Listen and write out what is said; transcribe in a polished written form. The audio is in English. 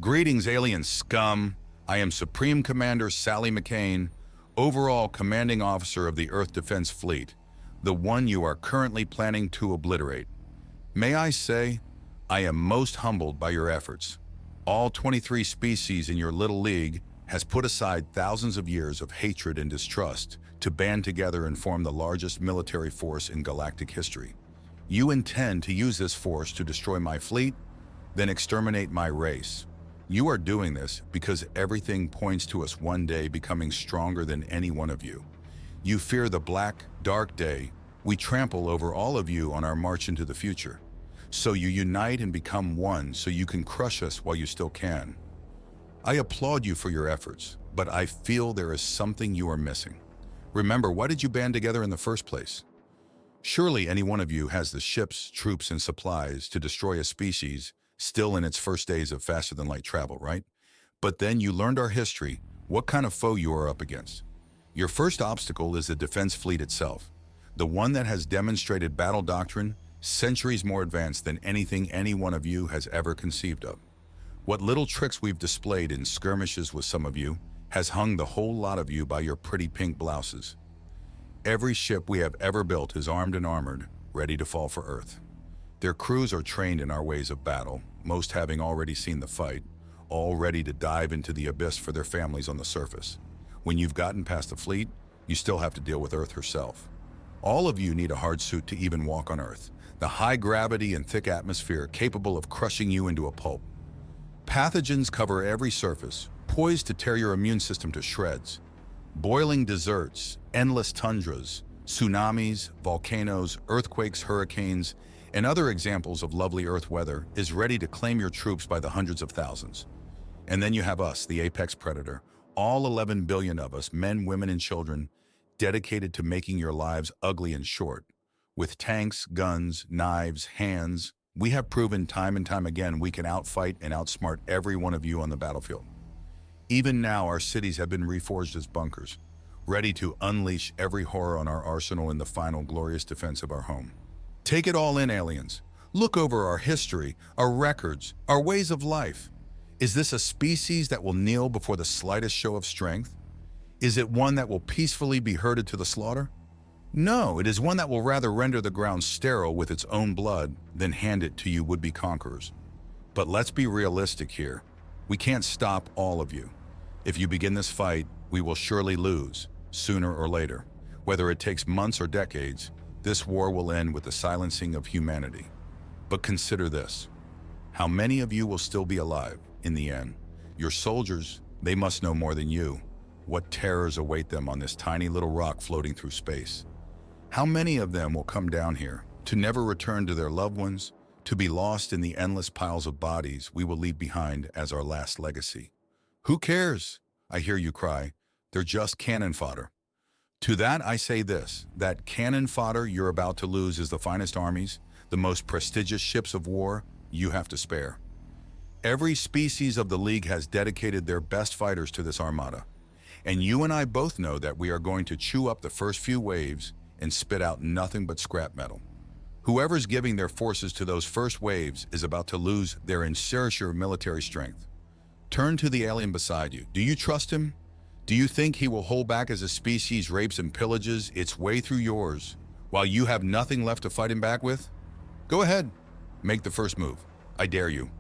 Greetings, alien scum. I am Supreme Commander Sally McCain, overall commanding officer of the Earth Defense Fleet, the one you are currently planning to obliterate. May I say, I am most humbled by your efforts. All 23 species in your little league has put aside thousands of years of hatred and distrust to band together and form the largest military force in galactic history. You intend to use this force to destroy my fleet, then exterminate my race. You are doing this because everything points to us one day becoming stronger than any one of you. You fear the black, dark day. We trample over all of you on our march into the future. So you unite and become one so you can crush us while you still can. I applaud you for your efforts, but I feel there is something you are missing. Remember, why did you band together in the first place? Surely any one of you has the ships, troops, and supplies to destroy a species still in its first days of faster-than-light travel, right? But then you learned our history, what kind of foe you are up against. Your first obstacle is the defense fleet itself, the one that has demonstrated battle doctrine centuries more advanced than anything any one of you has ever conceived of. What little tricks we've displayed in skirmishes with some of you has hung the whole lot of you by your pretty pink blouses. Every ship we have ever built is armed and armored, ready to fall for Earth. Their crews are trained in our ways of battle, most having already seen the fight, all ready to dive into the abyss for their families on the surface. When you've gotten past the fleet, you still have to deal with Earth herself. All of you need a hard suit to even walk on Earth, the high gravity and thick atmosphere capable of crushing you into a pulp. Pathogens cover every surface, poised to tear your immune system to shreds. Boiling deserts, endless tundras, tsunamis, volcanoes, earthquakes, hurricanes, and other examples of lovely Earth weather is ready to claim your troops by the hundreds of thousands. And then you have us, the apex predator, all 11 billion of us, men, women, and children, dedicated to making your lives ugly and short. With tanks, guns, knives, hands, we have proven time and time again we can outfight and outsmart every one of you on the battlefield. Even now, our cities have been reforged as bunkers, ready to unleash every horror on our arsenal in the final glorious defense of our home. Take it all in, aliens. Look over our history, our records, our ways of life. Is this a species that will kneel before the slightest show of strength? Is it one that will peacefully be herded to the slaughter? No, it is one that will rather render the ground sterile with its own blood than hand it to you would-be conquerors. But let's be realistic here. We can't stop all of you. If you begin this fight, we will surely lose, sooner or later. Whether it takes months or decades, this war will end with the silencing of humanity. But consider this. How many of you will still be alive in the end? Your soldiers, they must know more than you. What terrors await them on this tiny little rock floating through space? How many of them will come down here to never return to their loved ones, to be lost in the endless piles of bodies we will leave behind as our last legacy? Who cares? I hear you cry. They're just cannon fodder. To that I say this, that cannon fodder you're about to lose is the finest armies, the most prestigious ships of war you have to spare. Every species of the League has dedicated their best fighters to this armada, and you and I both know that we are going to chew up the first few waves and spit out nothing but scrap metal. Whoever's giving their forces to those first waves is about to lose their enserture of military strength. Turn to the alien beside you. Do you trust him? Do you think he will hold back as a species rapes and pillages its way through yours, while you have nothing left to fight him back with? Go ahead, make the first move. I dare you.